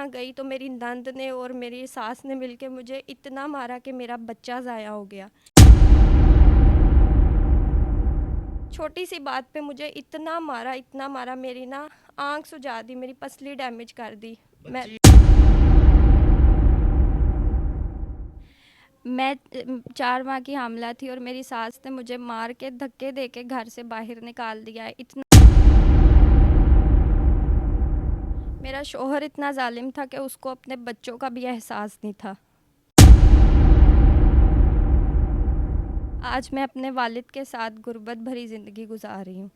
गई तो मेरी नंद ने और मेरी सास ने मिलके मुझे इतना मारा कि मेरा बच्चा ज़ाया हो गया। छोटी सी बात पे मुझे इतना मारा, मेरी ना आँख सुजा दी, मेरी पसली डैमेज कर दी। मैं बच्ची। मैं 4 माह की हामला थी और मेरी सास ने मुझे मार के धक्के दे के घर से बाहर निकाल दिया है। इतना मेरा शौहर इतना ज़ालिम था कि उसको अपने बच्चों का भी एहसास नहीं था। आज मैं अपने वालिद के साथ गुर्बत भरी ज़िंदगी गुजार रही हूँ।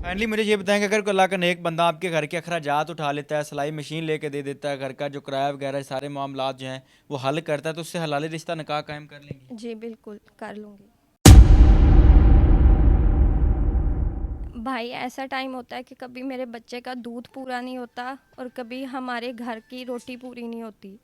फाइनली मुझे ये बताएं कि अगर कोई अल्लाह का नेक बंदा आपके घर के अखराजात उठा लेता है, सिलाई मशीन लेके दे देता है, घर का जो किराया वगैरह सारे मामलात जो हैं वो हल करता है, तो उससे हलाली रिश्ता निकाह कायम कर लेंगी? जी बिल्कुल, कर लूँगी। भाई ऐसा टाइम होता है कि कभी मेरे बच्चे का दूध पूरा नहीं होता और कभी हमारे घर की रोटी पूरी नहीं होती।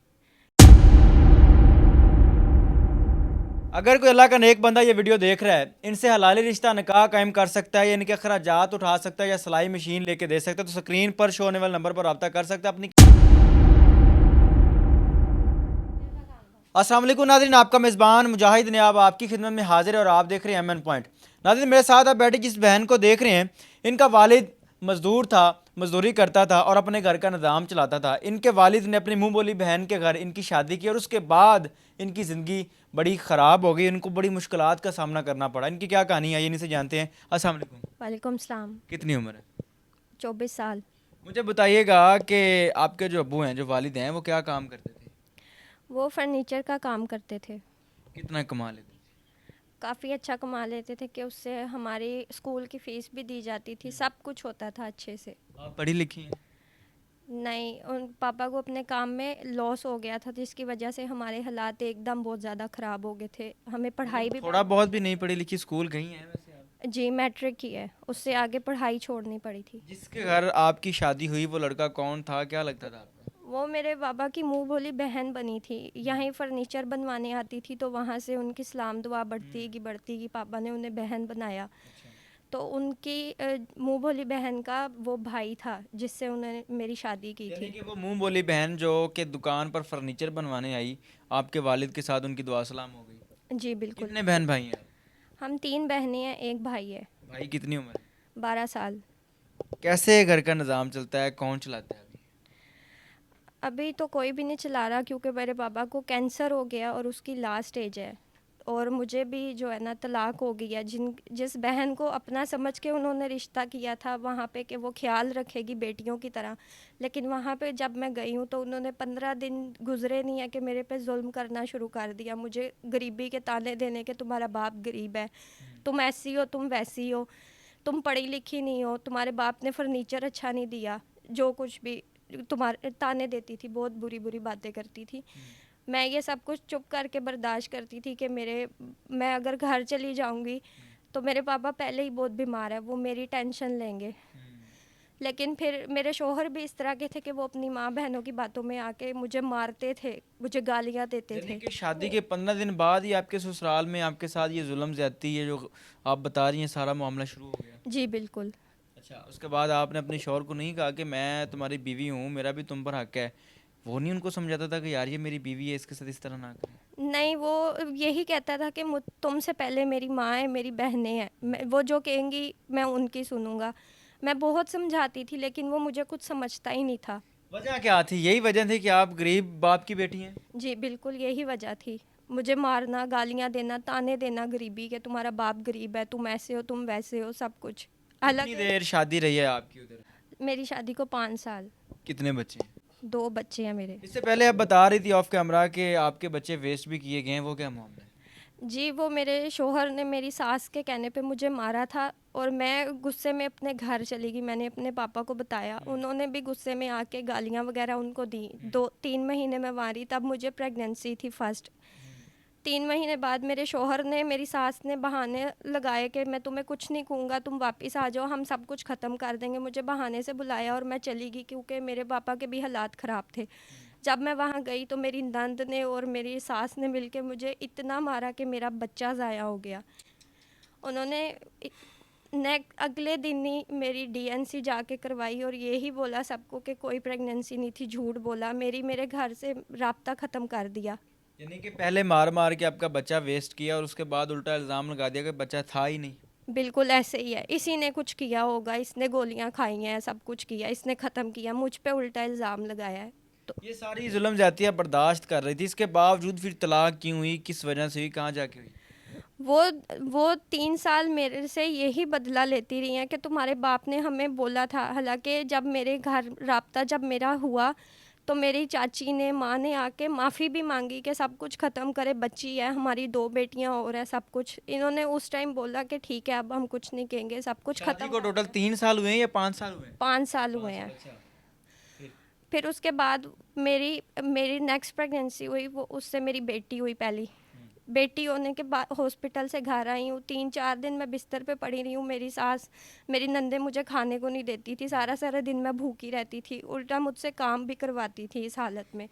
अगर कोई अल्लाह का नेक बंदा ये वीडियो देख रहा है, इनसे हलाली रिश्ता निकाह कायम कर सकता है या इनके अखराजात उठा सकता है या सिलाई मशीन लेके दे सकता है, तो स्क्रीन पर शो होने वाले नंबर पर रब्ता कर सकता है अपनी। अस्सलाम वालेकुम नाज़रीन, आपका मेज़बान मुजाहिद ने अब आपकी खिदमत में हाजिर है और आप देख रहे हैं एमएन पॉइंट। नाज़रीन, मेरे साथ आप बैठे जिस बहन को देख रहे हैं, इनका वालिद मज़दूर था, मज़दूरी करता था और अपने घर का निज़ाम चलाता था। इनके वालिद ने अपनी मुंह बोली बहन के घर इनकी शादी की और उसके बाद इनकी ज़िंदगी बड़ी ख़राब हो गई, इनको बड़ी मुश्किलात का सामना करना पड़ा। इनकी क्या कहानी है ये इनसे जानते हैं। अस्सलाम वालेकुम। वालेकुम सलाम। कितनी उम्र है? 24 साल। मुझे बताइएगा कि आपके जो अब्बू हैं, जो वालिद हैं, वो क्या काम करते थे? वो फर्नीचर का काम करते थे। कितना कमा लेते थे? काफ़ी अच्छा कमा लेते थे कि उससे हमारी स्कूल की फ़ीस भी दी जाती थी, सब कुछ होता था अच्छे से। आप पढ़ी लिखी हैं? नहीं, उन पापा को अपने काम में लॉस हो गया था जिसकी वजह से हमारे हालात एकदम बहुत ज़्यादा ख़राब हो गए थे। हमें पढ़ाई मतलब भी थोड़ा बहुत भी नहीं पढ़ी लिखी, स्कूल गई हैं वैसे आप? जी मैट्रिक की है, उससे आगे पढ़ाई छोड़नी पड़ी थी। जिसके घर आपकी शादी हुई वो लड़का कौन था, क्या लगता था आपका? वो मेरे बाबा की मुँह बोली बहन बनी थी। यहीं फर्नीचर बनवाने आती थी तो वहाँ से उनकी सलाम दुआ बढ़ती गई, पापा ने उन्हें बहन बनाया। अच्छा। तो उनकी मुँह बोली बहन का वो भाई था जिससे उन्होंने मेरी शादी की यानी थी। कि वो मुंह बोली बहन जो कि दुकान पर फर्नीचर बनवाने आई, आपके वालिद के साथ उनकी दुआ सलाम हो गई। जी बिल्कुल। कितने बहन भाई हैं आप? हम 3 बहनें हैं, 1 भाई है। भाई कितनी उम्र है? 12 साल। कैसे घर का निज़ाम चलता है, कौन चलाता है अभी? अभी तो कोई भी नहीं चला रहा क्योंकि मेरे पापा को कैंसर हो गया और उसकी लास्ट स्टेज है। और मुझे भी जो है ना तलाक हो गई है। जिस बहन को अपना समझ के उन्होंने रिश्ता किया था वहाँ पे कि वो ख्याल रखेगी बेटियों की तरह, लेकिन वहाँ पे जब मैं गई हूँ तो उन्होंने 15 दिन गुजरे नहीं है कि मेरे पे जुल्म करना शुरू कर दिया, मुझे गरीबी के ताने देने के तुम्हारा बाप गरीब है, तुम ऐसी हो तुम वैसी हो, तुम पढ़ी लिखी नहीं हो, तुम्हारे बाप ने फर्नीचर अच्छा नहीं दिया, जो कुछ भी तुम्हारे ताने देती थी, बहुत बुरी बुरी बातें करती थी। मैं ये सब कुछ चुप करके बर्दाश्त करती थी कि मैं अगर घर चली जाऊंगी तो मेरे पापा पहले ही बहुत बीमार है, वो मेरी टेंशन लेंगे। लेकिन फिर मेरे शौहर भी इस तरह के थे कि वो अपनी माँ बहनों की बातों में आके मुझे मारते थे, मुझे गालियाँ देते यानी थे। कि शादी के 15 दिन बाद ही आपके ससुराल में आपके साथ ये जुल्म ज्यादती, ये जो आप बता रही हैं सारा मामला शुरू हो गया? जी बिल्कुल। अच्छा, उसके बाद आपने अपने शौहर को नहीं कहा कि मैं तुम्हारी बीवी हूँ, मेरा भी तुम पर हक है? वो नहीं उनको समझाता था कि यार ये मेरी बीवी है, इसके साथ इस तरह ना करें? नहीं, वो यही कहता था कि तुमसे पहले मेरी माँ है, मेरी बहनें हैं, वो जो कहेंगी मैं उनकी सुनूंगा। मैं बहुत समझाती थी लेकिन वो मुझे कुछ समझता ही नहीं था। वजह क्या थी? यही वजह थी कि आप गरीब बाप की बेटी हैं? जी बिल्कुल, यही वजह थी। मुझे मारना, गालियाँ देना, ताने देना गरीबी के, तुम्हारा बाप गरीब है, तुम ऐसे हो, तुम वैसे हो, सब कुछ। कितनी हालाँकि देर शादी रही है आपकी उधर? मेरी शादी को 5 साल। कितने बच्चे हैं? 2 बच्चे हैं मेरे। इससे पहले आप बता रही थी ऑफ कैमरा कि आपके बच्चे वेस्ट भी किए गए हैं, वो क्या मामला है? जी, वो मेरे शौहर ने मेरी सास के कहने पे मुझे मारा था और मैं गुस्से में अपने घर चली गई। मैंने अपने पापा को बताया, उन्होंने भी गुस्से में आके गालियाँ वगैरह उनको दी। 2-3 महीने मैं वहाँ रही, तब मुझे प्रेगनेंसी थी फर्स्ट। 3 महीने बाद मेरे शौहर ने, मेरी सास ने बहाने लगाए कि मैं तुम्हें कुछ नहीं कहूँगा, तुम वापस आ जाओ, हम सब कुछ ख़त्म कर देंगे। मुझे बहाने से बुलाया और मैं चली गई क्योंकि मेरे पापा के भी हालात ख़राब थे। जब मैं वहाँ गई तो मेरी नंद ने और मेरी सास ने मिलके मुझे इतना मारा कि मेरा बच्चा ज़ाया हो गया। उन्होंने अगले दिन ही मेरी डीएनसी जाके करवाई और यही बोला सबको कि कोई प्रेगनेंसी नहीं थी, झूठ बोला, मेरे घर से राब्ता ख़त्म कर दिया। यानी कि पहले मार मार के आपका बच्चा वेस्ट किया और उसके बाद उल्टा इल्ज़ाम लगा दिया कि बच्चा था ही नहीं। बिल्कुल ऐसे ही है, इसी ने कुछ किया होगा, इसने गोलियां खाई हैं, सब कुछ किया, इसने ख़त्म किया, मुझ पे उल्टा इल्ज़ाम लगाया है। तो ये सारी जुल्म ज़्यादतियाँ बर्दाश्त कर रही थी, इसके बावजूद फिर तलाक क्यों हुई, किस वजह से हुई, कहाँ जाके हुई? वो वो 3 साल मेरे से यही बदला लेती रही हैं कि तुम्हारे बाप ने हमें बोला था। हालाँकि जब मेरे घर राब्ता जब मेरा हुआ, तो मेरी चाची ने, माँ ने आके माफ़ी भी माँगी कि सब कुछ ख़त्म करे, बच्ची है, हमारी 2 बेटियाँ और हैं, सब कुछ। इन्होंने उस टाइम बोला कि ठीक है, अब हम कुछ नहीं कहेंगे, सब कुछ शादी ख़त्म को कर टोटल दो। 3 साल हुए हैं या 5 साल हुए हैं? 5 साल हुए 5 साल, हैं। अच्छा। फिर फिर उसके बाद मेरी मेरी नेक्स्ट प्रेगनेंसी हुई, वो उससे मेरी बेटी हुई पहली। बेटी होने के बाद हॉस्पिटल से घर आई हूँ, 3-4 दिन मैं बिस्तर पे पड़ी रही हूँ। मेरी सास, मेरी नंदे मुझे खाने को नहीं देती थी, सारा सारा दिन मैं भूखी रहती थी, उल्टा मुझसे काम भी करवाती थी इस हालत में।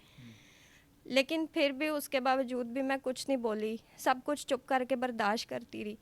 लेकिन फिर भी उसके बावजूद भी मैं कुछ नहीं बोली, सब कुछ चुप करके बर्दाश्त करती रही।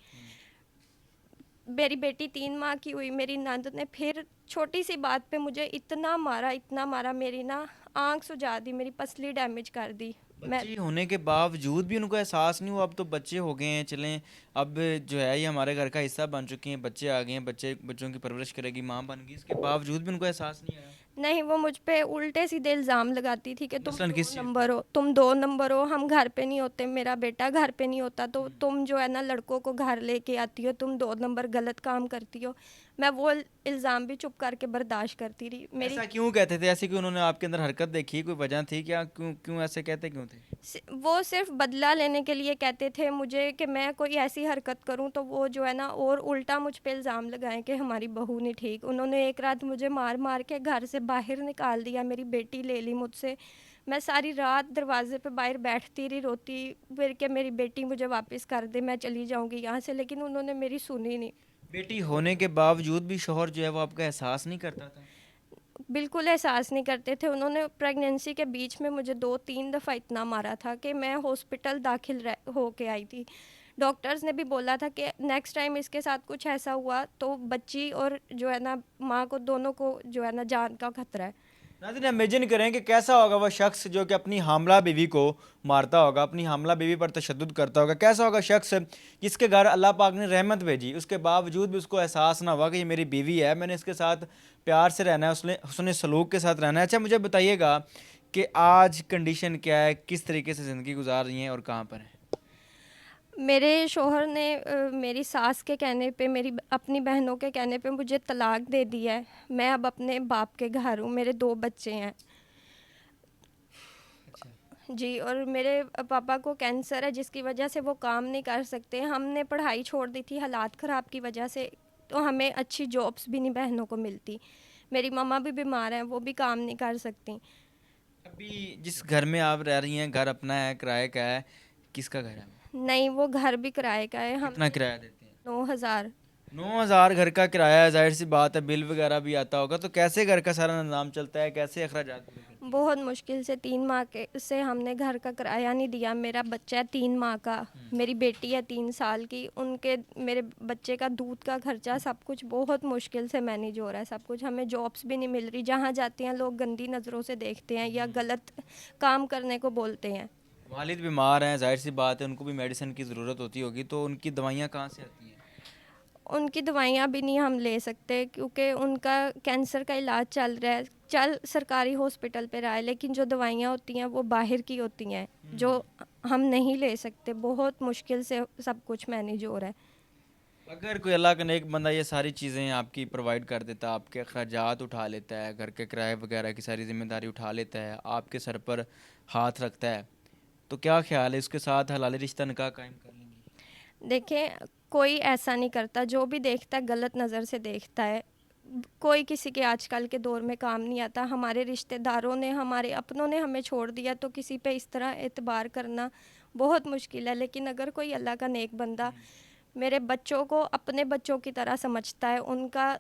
मेरी बेटी 3 माह की हुई, मेरी नंद ने फिर छोटी सी बात पे मुझे इतना मारा, मेरी ना आँख सुजा दी, मेरी पसली डैमेज कर दी। मैं बच्चे होने के बावजूद भी उनको एहसास नहीं हुआ, अब तो बच्चे हो गए हैं, चलें अब जो है ये हमारे घर का हिस्सा बन चुके हैं, बच्चे आ गए हैं, बच्चों की परवरिश करेगी, माँ बन गई, इसके बावजूद भी उनको एहसास नहीं आया? नहीं, वो मुझ पे उल्टे सीधे इल्ज़ाम लगाती थी कि मसलन किस चीज़ का? तुम 2 नंबर हो, हम घर पे नहीं होते, मेरा बेटा घर पे नहीं होता, तो तुम जो है ना लड़कों को घर लेके आती हो, तुम 2 नंबर गलत काम करती हो। मैं वो इल्ज़ाम भी चुप करके बर्दाश्त करती रही। मेरी ऐसा क्यों कहते थे? ऐसी कि उन्होंने आपके अंदर हरकत देखी, कोई वजह थी क्या? क्यों क्यों ऐसे कहते क्यों थे? वो सिर्फ बदला लेने के लिए कहते थे मुझे कि मैं कोई ऐसी हरकत करूं तो वो जो है ना और उल्टा मुझ पे इल्ज़ाम लगाएं कि हमारी बहू नहीं ठीक। उन्होंने एक रात मुझे मार मार के घर से बाहर निकाल दिया, मेरी बेटी ले ली मुझसे। मैं सारी रात दरवाजे पे बाहर बैठती रही, रोती फिर कि मेरी बेटी मुझे वापस कर दे, मैं चली जाऊंगी यहाँ से, लेकिन उन्होंने मेरी सुनी नहीं। बेटी होने के बावजूद भी शौहर जो है वो आपका एहसास नहीं करता था? बिल्कुल एहसास नहीं करते थे। उन्होंने प्रेगनेंसी के बीच में मुझे 2-3 दफ़ा इतना मारा था कि मैं हॉस्पिटल दाखिल होके आई थी। डॉक्टर्स ने भी बोला था कि नेक्स्ट टाइम इसके साथ कुछ ऐसा हुआ तो बच्ची और जो है ना माँ को, दोनों को जो है ना जान का खतरा है। नाज़रीन, इमेजिन करें कि कैसा होगा वह शख्स जो कि अपनी हामला बीवी को मारता होगा, अपनी हामला बीवी पर तशद्दुद करता होगा। कैसा होगा शख्स जिसके घर अल्लाह पाक ने रहमत भेजी, उसके बावजूद भी उसको एहसास ना हुआ कि ये मेरी बीवी है, मैंने इसके साथ प्यार से रहना है, उसने हुस्न सलूक के साथ रहना है। अच्छा, मुझे बताइएगा कि आज कंडीशन क्या है, किस तरीके से ज़िंदगी गुजार रही हैं और कहाँ पर हैं? मेरे शोहर ने मेरी सास के कहने पे, अपनी बहनों के कहने पे मुझे तलाक दे दी है। मैं अब अपने बाप के घर हूँ, मेरे 2 बच्चे हैं। अच्छा। जी, और मेरे पापा को कैंसर है जिसकी वजह से वो काम नहीं कर सकते। हमने पढ़ाई छोड़ दी थी हालात ख़राब की वजह से, तो हमें अच्छी जॉब्स भी नहीं बहनों को मिलती। मेरी मम्मा भी बीमार हैं, वो भी काम नहीं कर सकती। अभी जिस घर में आप रह रही हैं, घर अपना है, किराए का है, किसका घर है? नहीं, वो घर भी किराए का है। कितना हमने किराया देते हैं? 9,000। 9,000 घर का किराया है, जाहिर सी बात है बिल वगैरह भी आता होगा, तो कैसे घर का सारा निज़ाम चलता है, कैसे अखराजात पूरे करती हैं? बहुत मुश्किल से 3 माह के से हमने घर का किराया नहीं दिया। मेरा बच्चा है 3 माह का, मेरी बेटी है 3 साल की, उनके मेरे बच्चे का दूध का खर्चा, सब कुछ बहुत मुश्किल से मैनेज हो रहा है। सब कुछ, हमें जॉब्स भी नहीं मिल रही, जहाँ जाती हैं लोग गंदी नज़रों से देखते हैं या गलत काम करने को बोलते हैं। वालिद बीमार हैं, जाहिर सी बात है उनको भी मेडिसिन की ज़रूरत होती होगी, तो उनकी दवाइयाँ कहाँ से आती हैं? उनकी दवाइयाँ भी नहीं हम ले सकते क्योंकि उनका कैंसर का इलाज चल रहा है, सरकारी हॉस्पिटल पे रहा है, लेकिन जो दवाइयाँ होती हैं वो बाहर की होती हैं, जो हम नहीं ले सकते। बहुत मुश्किल से सब कुछ मैनेज हो रहा है। अगर कोई अल्लाह का नेक बंदा ये सारी चीज़ें आपकी प्रोवाइड कर देता, आपके अखराजात उठा लेता है, घर के किराए वगैरह की सारी ज़िम्मेदारी उठा लेता है, आपके सर पर हाथ रखता है, तो क्या ख्याल है उसके साथ हलाली रिश्ता निकाह कायम कर लेंगी? देखें, कोई ऐसा नहीं करता, जो भी देखता है गलत नज़र से देखता है। कोई किसी के आजकल के दौर में काम नहीं आता। हमारे रिश्तेदारों ने, हमारे अपनों ने हमें छोड़ दिया, तो किसी पे इस तरह एतबार करना बहुत मुश्किल है। लेकिन अगर कोई अल्लाह का नेक बंदा मेरे बच्चों को अपने बच्चों की तरह समझता है, उनका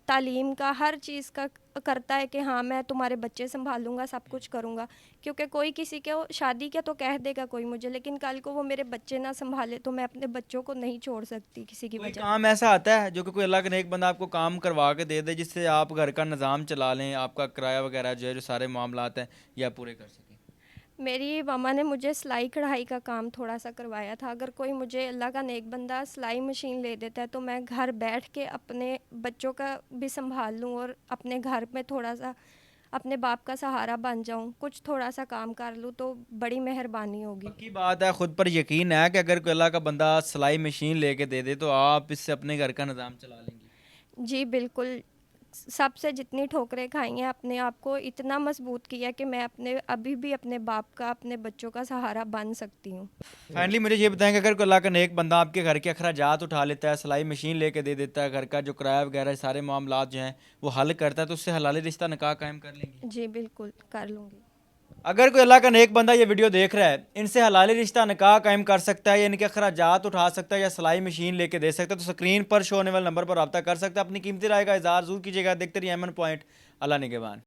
तालीम का हर चीज़ का करता है कि हाँ मैं तुम्हारे बच्चे संभालूंगा, सब कुछ करूँगा। क्योंकि कोई किसी के शादी के तो कह देगा कोई मुझे, लेकिन कल को वो मेरे बच्चे ना संभाले तो मैं अपने बच्चों को नहीं छोड़ सकती किसी की कोई वजह। काम ऐसा आता है जो कि कोई अल्लाह का नेक बंदा आपको काम करवा के दे दे जिससे आप घर का निज़ाम चला लें, आपका किराया वगैरह जो है जो सारे मामलात हैं ये आप पूरे कर सकें? मेरी मामा ने मुझे सिलाई कढ़ाई का काम थोड़ा सा करवाया था। अगर कोई मुझे अल्लाह का नेक बंदा सिलाई मशीन ले देता है तो मैं घर बैठ के अपने बच्चों का भी संभाल लूँ और अपने घर में थोड़ा सा अपने बाप का सहारा बन जाऊँ, कुछ थोड़ा सा काम कर लूँ तो बड़ी मेहरबानी होगी। पक्की बात है, खुद पर यकीन है कि अगर कोई अल्लाह का बंदा सिलाई मशीन लेके दे दे तो आप इससे अपने घर का निज़ाम चला लेंगी। जी बिल्कुल। सबसे जितनी ठोकरें खाई हैं अपने आप को इतना मजबूत किया कि मैं अपने अभी भी अपने बाप का, अपने बच्चों का सहारा बन सकती हूँ। फाइनली मुझे ये बताएं कि अगर कोई अल्लाह का नेक बंदा आपके घर के अखराजात उठा लेता है, सिलाई मशीन लेके दे देता है, घर का जो किराया वगैरह सारे मामलात जो हैं वो हल करता है, तो उससे हलाली रिश्ता निकाह कायम कर लेंगी? जी बिल्कुल, कर लूँगी। अगर कोई अल्लाह का नेक बंदा ये वीडियो देख रहा है, इनसे हलाली रिश्ता निकाह कायम कर सकता है या इनके अखराजात उठा सकता है या सिलाई मशीन लेके दे सकता है, तो स्क्रीन पर शो होने वाले नंबर पर रब्ता कर सकता है। अपनी कीमती राय का इज़हार ज़रूर कीजिएगा। देखते रहिए एमएन पॉइंट। अल्लाह निगहबान।